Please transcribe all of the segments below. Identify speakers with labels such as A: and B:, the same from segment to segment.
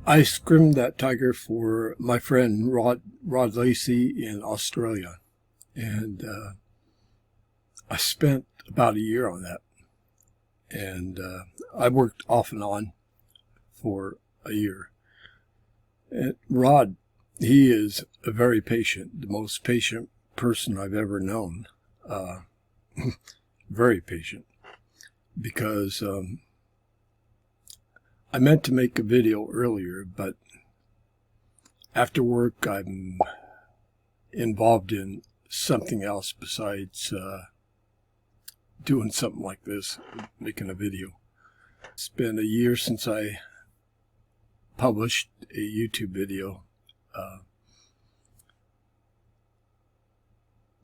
A: I scrimmed that tiger for my friend Rod Lacey in Australia, and I spent about a year on that, and I worked off and on for a year. And Rod, he is a very patient, the most patient person I've ever known, very patient, because I meant to make a video earlier, but after work I'm involved in something else besides doing something like this, making a video. It's been a year since I published a YouTube video.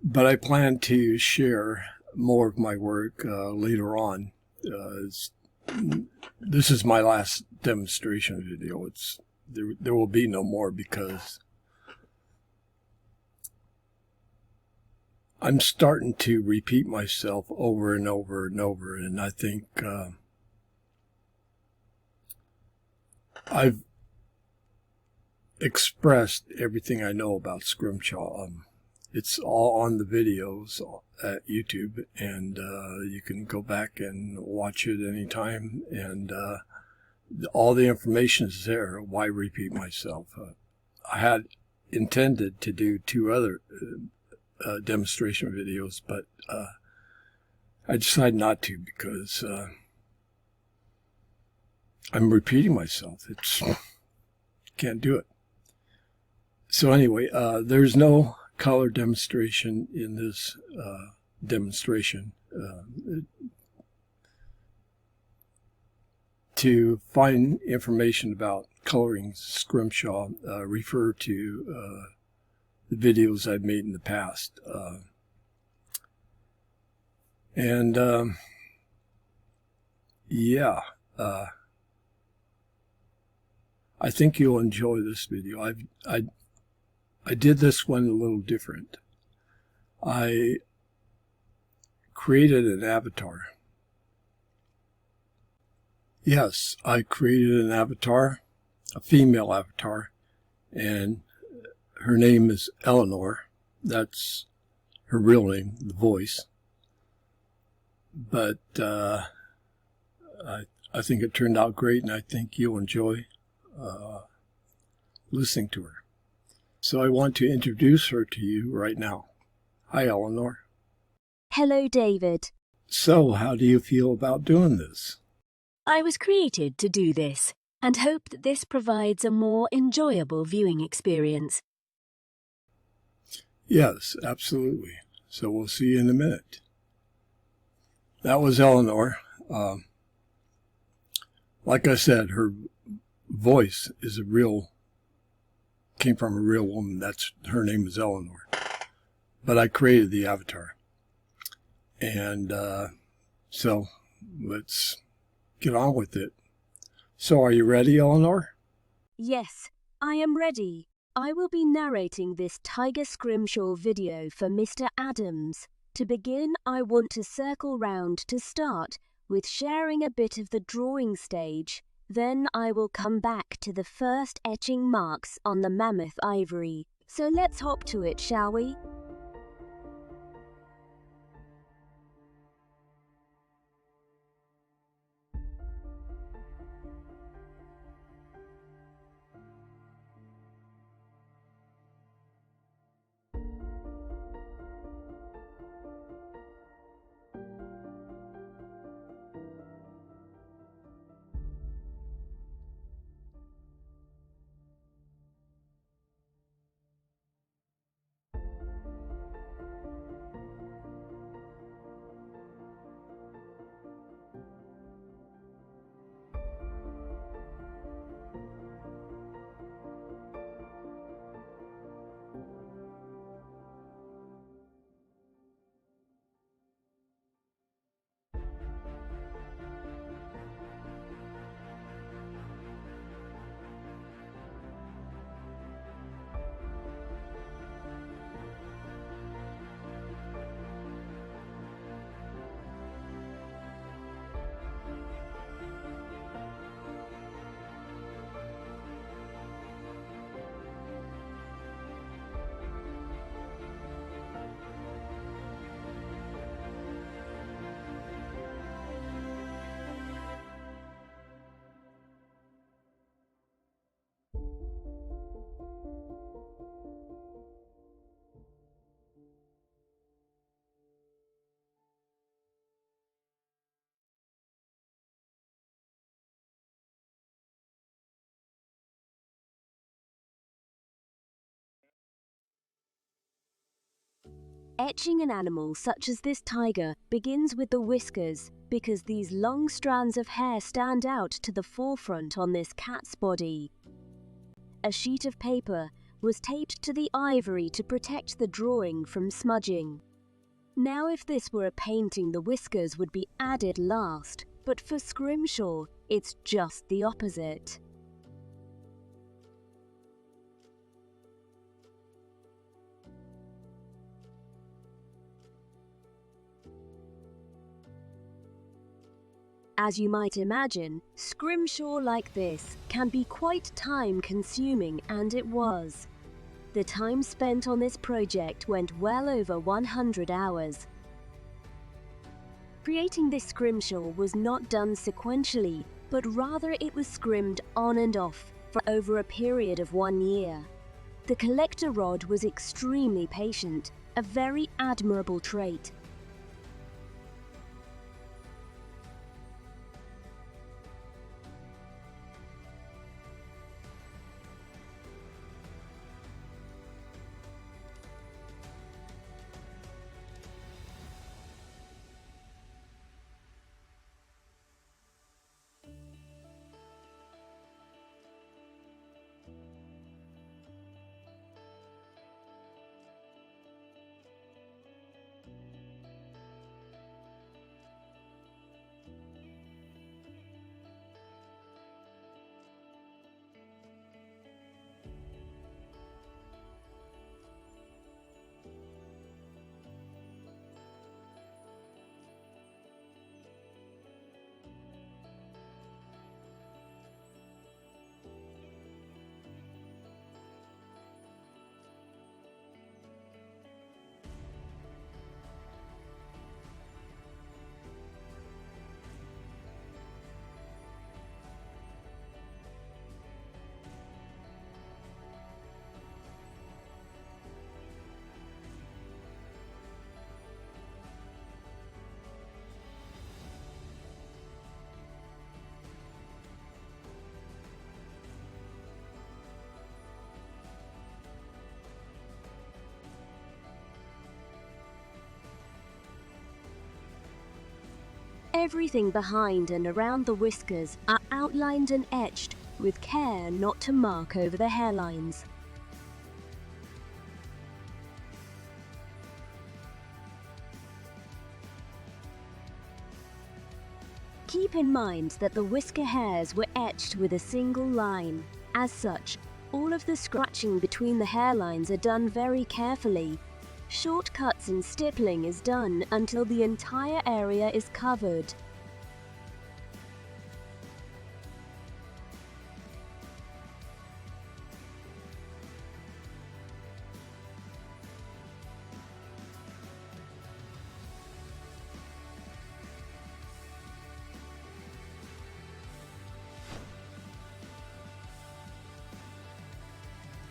A: But I plan to share more of my work later on. This is my last demonstration video. There will be no more because I'm starting to repeat myself over and over and over, and I think I've expressed everything I know about Scrimshaw. It's all on the videos at YouTube, and you can go back and watch it anytime, and all the information is there. Why repeat myself? I had intended to do 2 other demonstration videos, but I decided not to because I'm repeating myself. Can't do it. So anyway, there's no color demonstration in this demonstration. To find information about coloring Scrimshaw, refer to the videos I've made in the past. Yeah, I think you'll enjoy this video. I did this one a little different. I created an avatar. Yes, I created an avatar, a female avatar, and her name is Eleanor. That's her real name, the voice. But I think it turned out great, and I think you'll enjoy listening to her. So I want to introduce her to you right now. Hi, Eleanor.
B: Hello, David.
A: So, how do you feel about doing this?
B: I was created to do this and hope that this provides a more enjoyable viewing experience.
A: Yes, absolutely. So we'll see you in a minute. That was Eleanor. Like I said, her voice is came from a real woman. Her name is Eleanor. But I created the avatar. And so let's get on with it. So are you ready, Eleanor?
B: Yes, I am ready. I will be narrating this Tiger Scrimshaw video for Mr. Adams. To begin, I want to circle round to start with sharing a bit of the drawing stage. Then I will come back to the first etching marks on the mammoth ivory. So let's hop to it, shall we? Etching an animal such as this tiger begins with the whiskers because these long strands of hair stand out to the forefront on this cat's body. a sheet of paper was taped to the ivory to protect the drawing from smudging. Now if this were a painting, the whiskers would be added last, but for Scrimshaw, it's just the opposite. As you might imagine, Scrimshaw like this can be quite time-consuming, and it was. The time spent on this project went well over 100 hours. Creating this Scrimshaw was not done sequentially, but rather it was scrimmed on and off for over a period of 1 year. The collector Rod was extremely patient, a very admirable trait. Everything behind and around the whiskers are outlined and etched with care not to mark over the hairlines. Keep in mind that the whisker hairs were etched with a single line. As such, all of the scratching between the hairlines are done very carefully. Short cuts and stippling is done until the entire area is covered.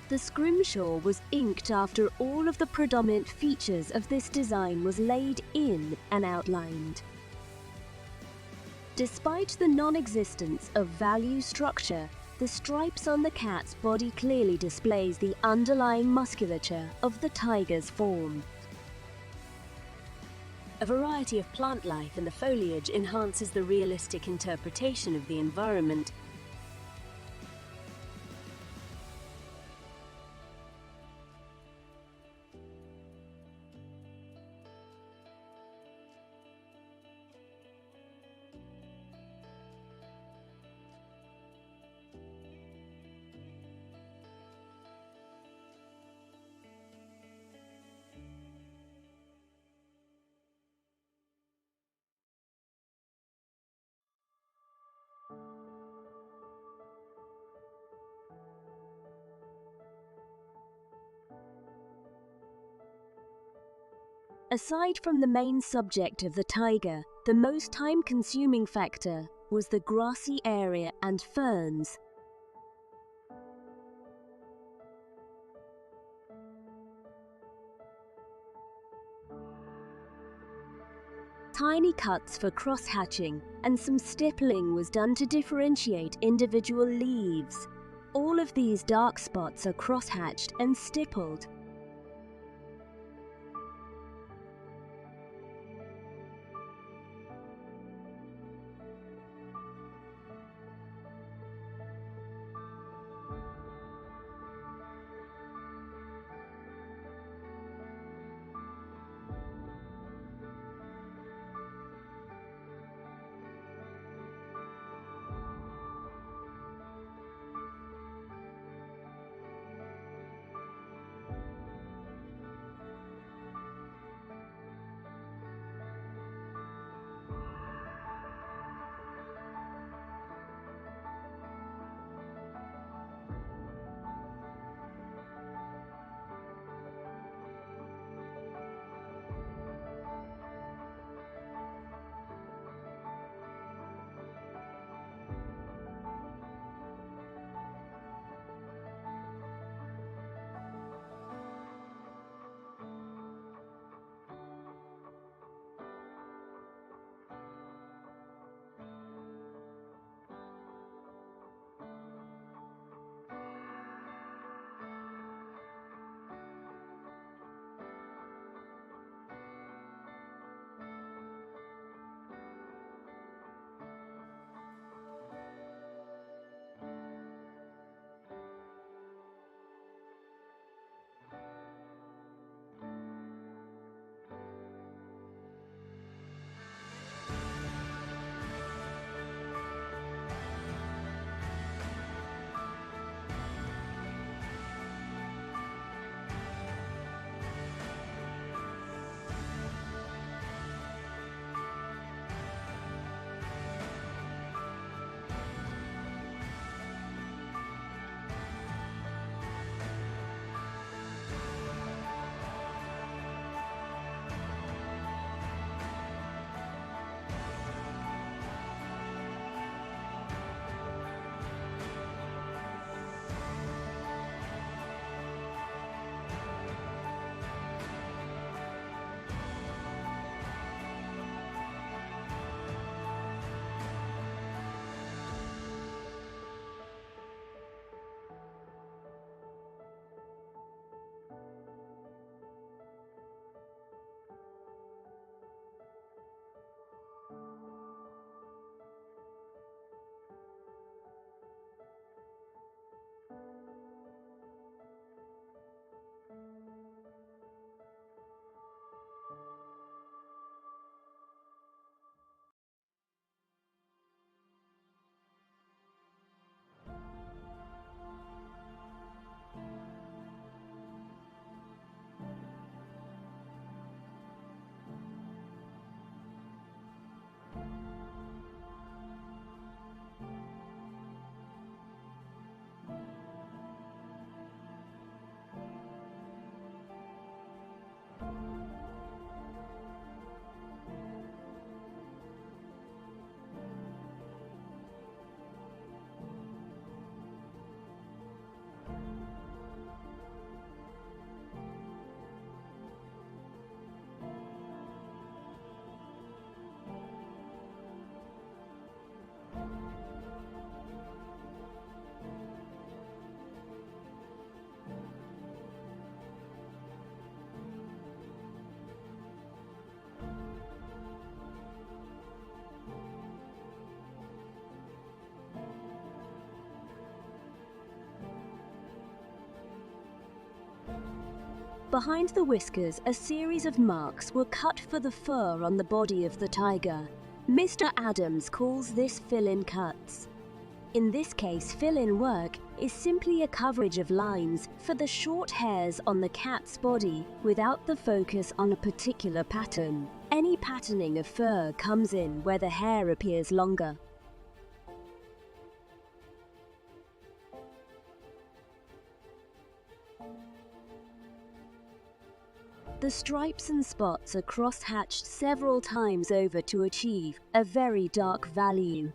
B: The Scrimshaw was inked after all of the predominant features of this design was laid in and outlined. Despite the non-existence of value structure, the stripes on the cat's body clearly displays the underlying musculature of the tiger's form.
C: A variety of plant life in the foliage enhances the realistic interpretation of the environment.
B: Aside from the main subject of the tiger, the most time-consuming factor was the grassy area and ferns. Tiny cuts for cross-hatching and some stippling was done to differentiate individual leaves. All of these dark spots are cross-hatched and stippled. Behind the whiskers, a series of marks were cut for the fur on the body of the tiger. Mr. Adams calls this fill-in cuts. In this case, fill-in work is simply a coverage of lines for the short hairs on the cat's body without the focus on a particular pattern. Any patterning of fur comes in where the hair appears longer. The stripes and spots are cross-hatched several times over to achieve a very dark value.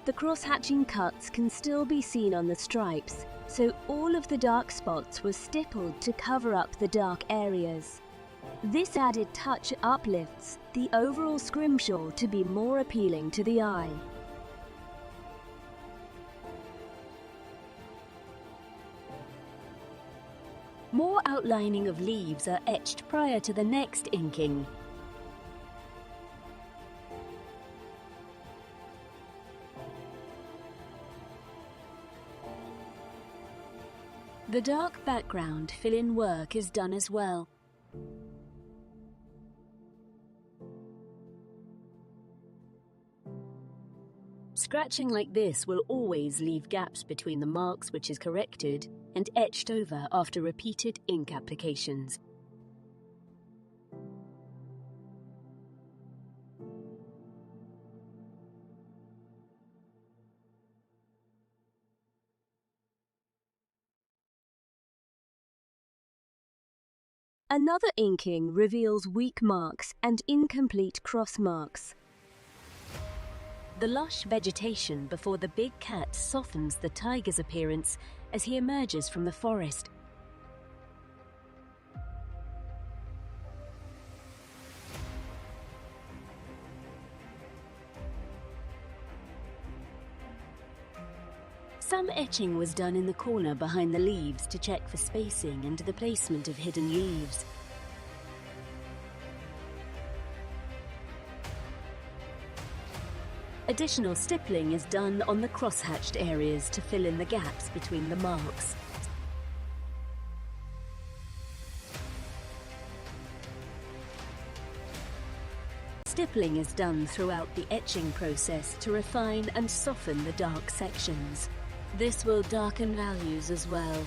B: The cross-hatching cuts can still be seen on the stripes, so all of the dark spots were stippled to cover up the dark areas. This added touch uplifts the overall scrimshaw to be more appealing to the eye.
C: More outlining of leaves are etched prior to the next inking. The dark background fill-in work is done as well. Scratching like this will always leave gaps between the marks which is corrected and etched over after repeated ink applications.
B: Another inking reveals weak marks and incomplete cross marks.
C: The lush vegetation before the big cat softens the tiger's appearance as he emerges from the forest. Some etching was done in the corner behind the leaves to check for spacing and the placement of hidden leaves. Additional stippling is done on the cross-hatched areas to fill in the gaps between the marks. Stippling is done throughout the etching process to refine and soften the dark sections. This will darken values as well.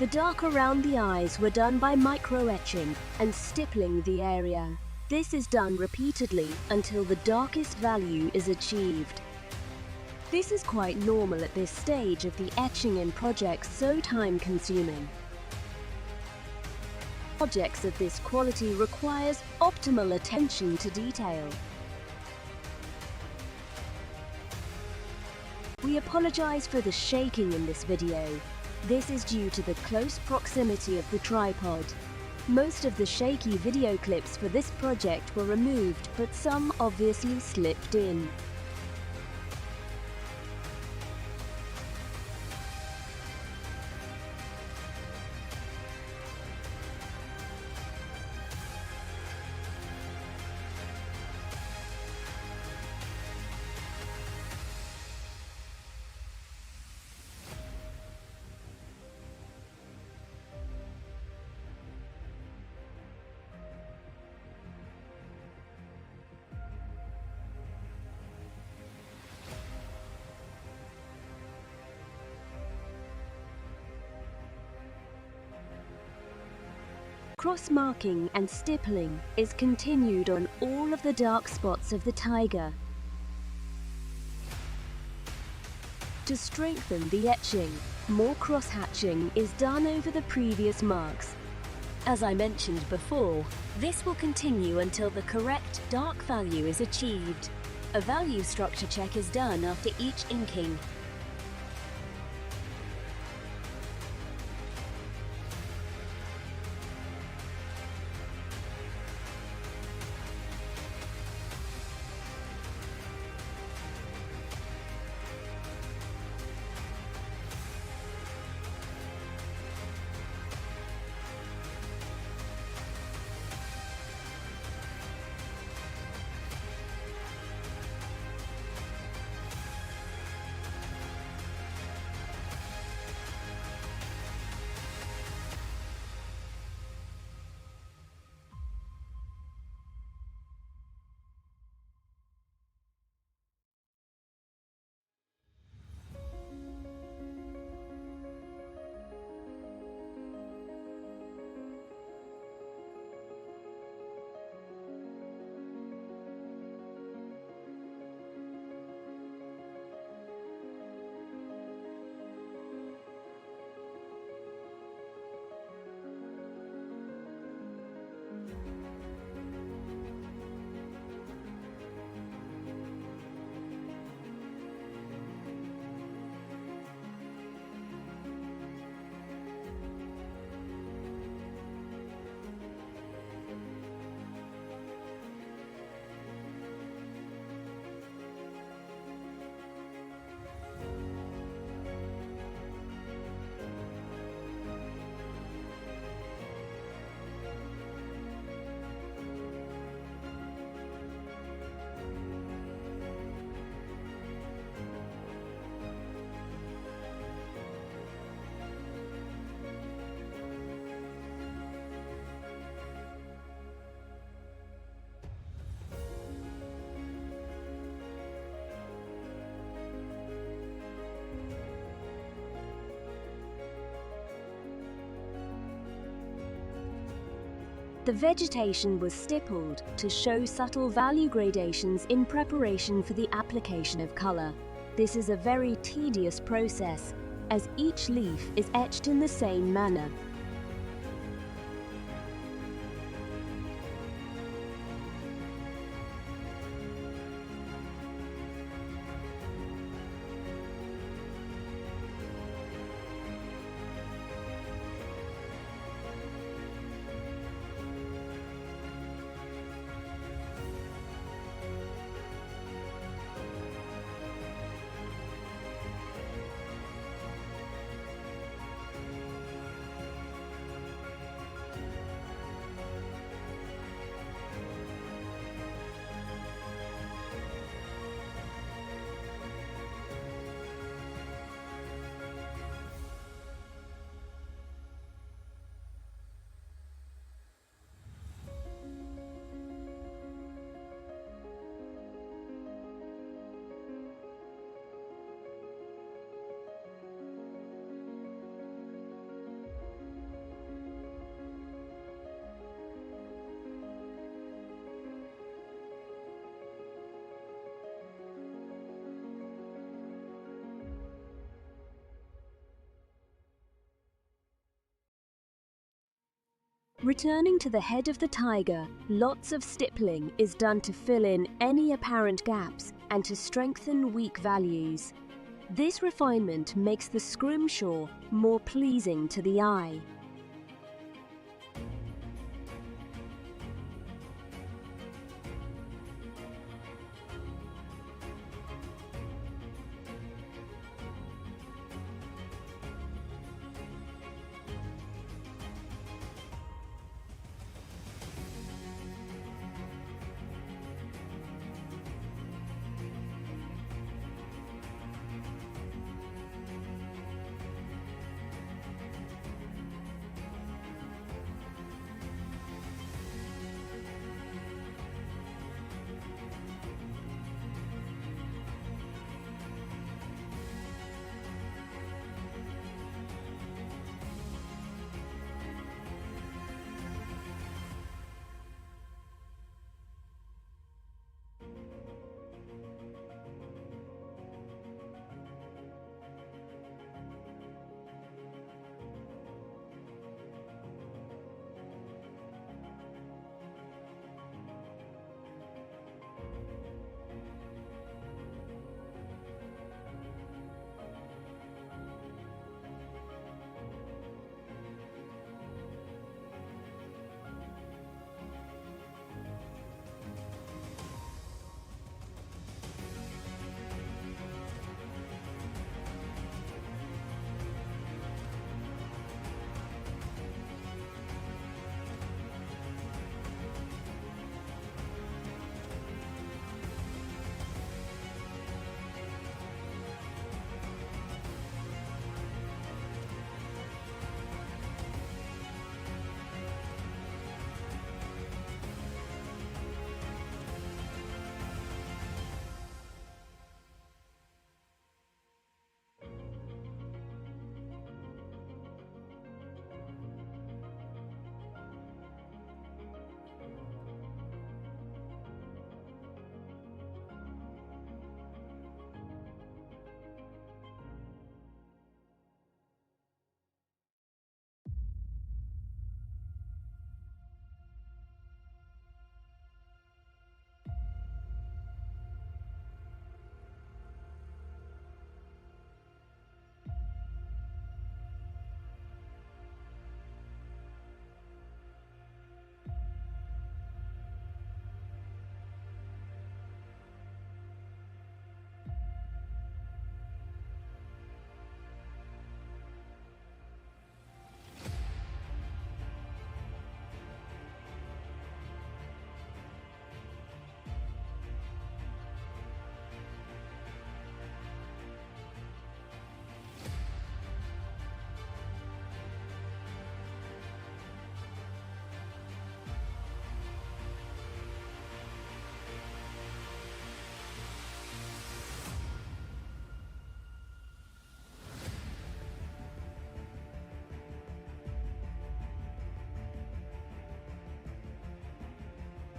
B: The dark around the eyes were done by micro-etching and stippling the area. This is done repeatedly until the darkest value is achieved. This is quite normal at this stage of the etching in projects so time-consuming. Projects of this quality requires optimal attention to detail. We apologize for the shaking in this video. This is due to the close proximity of the tripod. Most of the shaky video clips for this project were removed, but some obviously slipped in. Cross-marking and stippling is continued on all of the dark spots of the tiger. To strengthen the etching, more cross-hatching is done over the previous marks.
C: As I mentioned before, this will continue until the correct dark value is achieved. A value structure check is done after each inking.
B: The vegetation was stippled to show subtle value gradations in preparation for the application of color. This is a very tedious process, as each leaf is etched in the same manner. Returning to the head of the tiger, lots of stippling is done to fill in any apparent gaps and to strengthen weak values. This refinement makes the scrimshaw more pleasing to the eye.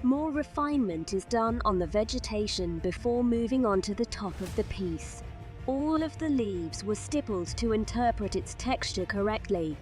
B: More refinement is done on the vegetation before moving on to the top of the piece. All of the leaves were stippled to interpret its texture correctly.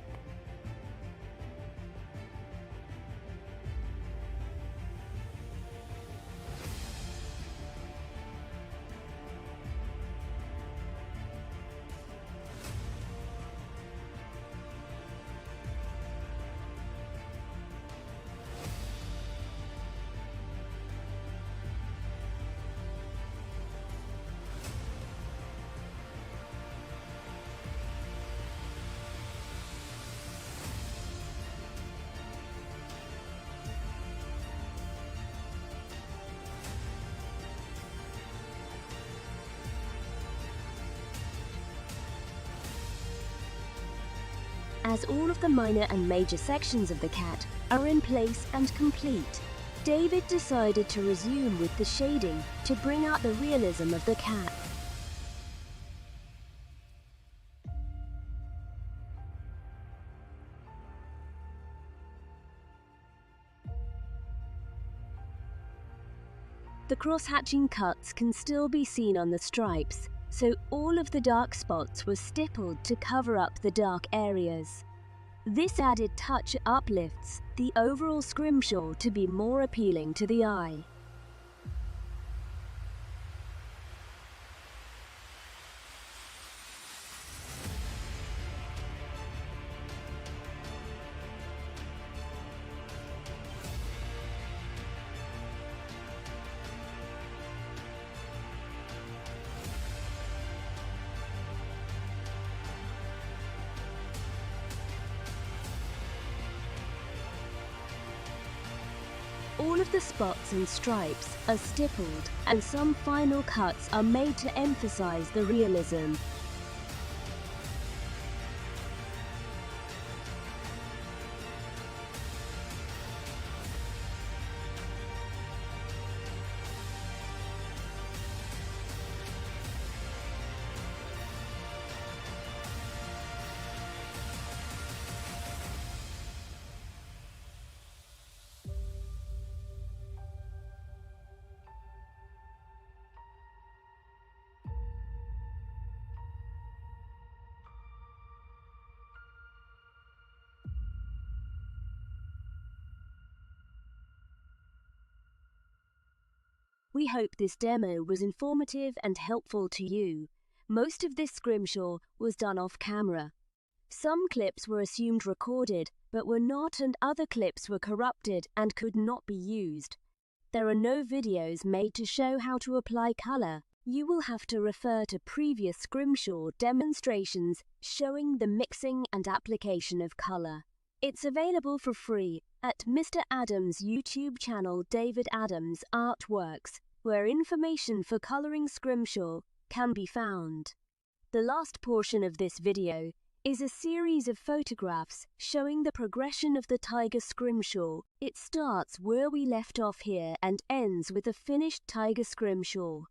B: As all of the minor and major sections of the cat are in place and complete, David decided to resume with the shading to bring out the realism of the cat. The cross-hatching cuts can still be seen on the stripes, so all of the dark spots were stippled to cover up the dark areas. This added touch uplifts the overall scrimshaw to be more appealing to the eye. All of the spots and stripes are stippled, and some final cuts are made to emphasize the realism. We hope this demo was informative and helpful to you. Most of this scrimshaw was done off camera. Some clips were assumed recorded, but were not, and other clips were corrupted and could not be used. There are no videos made to show how to apply color. You will have to refer to previous scrimshaw demonstrations showing the mixing and application of color. It's available for free at Mr. Adams' YouTube channel David Adams Artworks, where information for coloring scrimshaw can be found. The last portion of this video is a series of photographs showing the progression of the tiger scrimshaw. It starts where we left off here and ends with a finished tiger scrimshaw.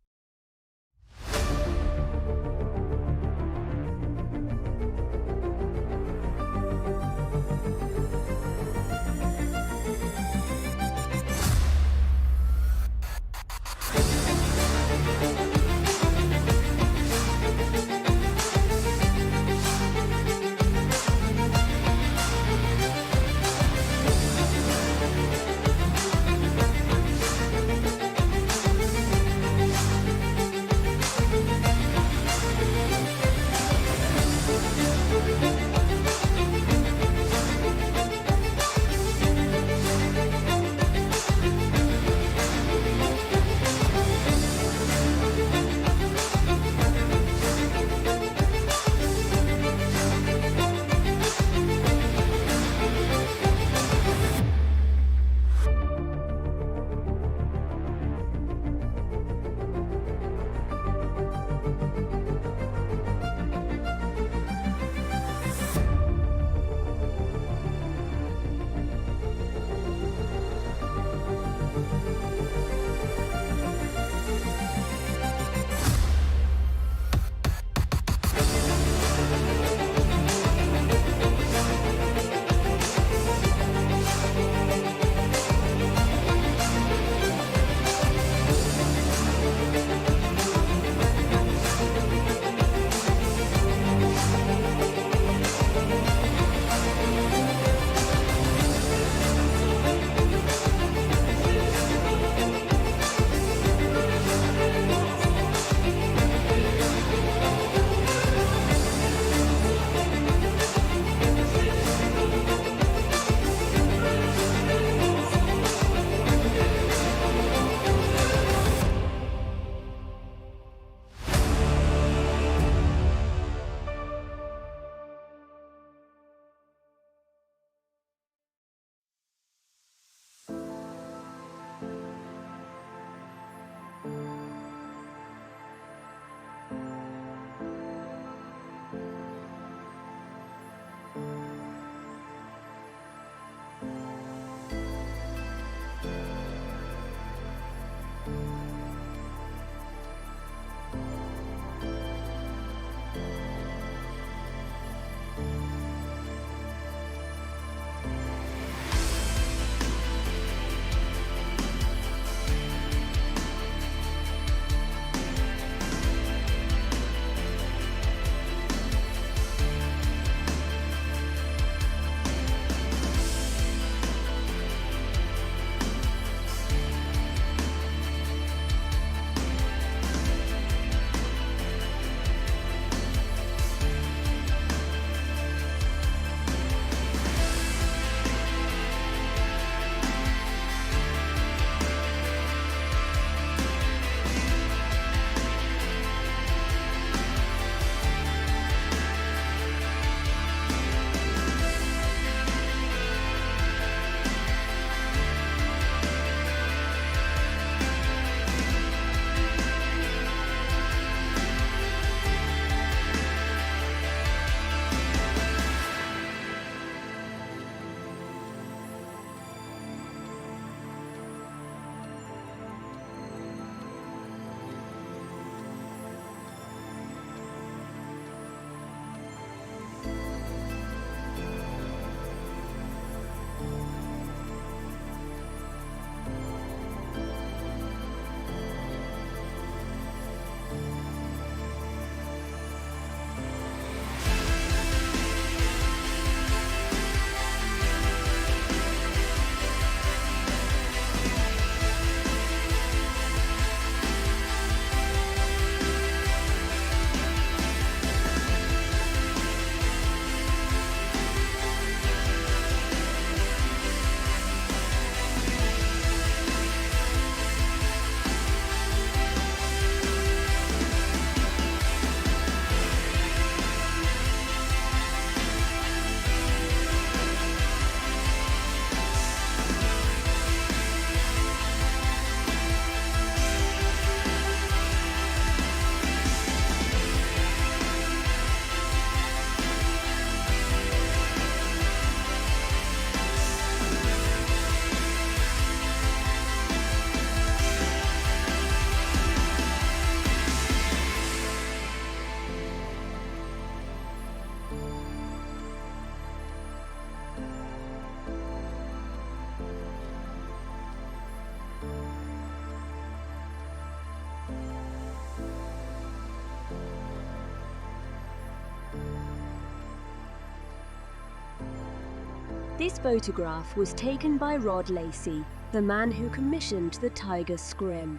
B: This photograph was taken by Rod Lacey, the man who commissioned the tiger scrim.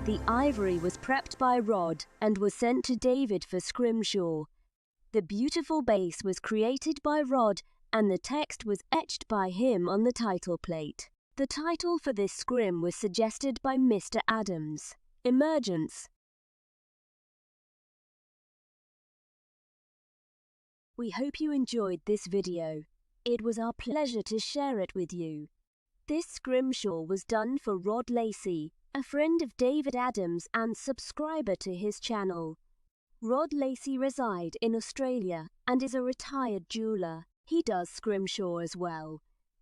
B: The ivory was prepped by Rod and was sent to David for Scrimshaw. The beautiful base was created by Rod and the text was etched by him on the title plate. The title for this scrim was suggested by Mr. Adams, Emergence. We hope you enjoyed this video. It was our pleasure to share it with you. This Scrimshaw was done for Rod Lacey, a friend of David Adams and subscriber to his channel. Rod Lacey resides in Australia and is a retired jeweller. He does Scrimshaw as well.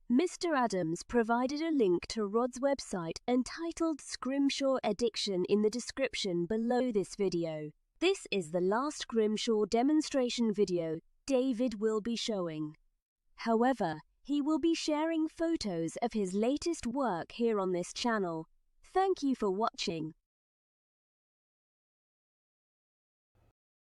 B: Mr. Adams provided a link to Rod's website entitled Scrimshaw Addiction in the description below this video. This is the last Scrimshaw demonstration video David will be showing. However, he will be sharing photos of his latest work here on this channel. Thank you for watching.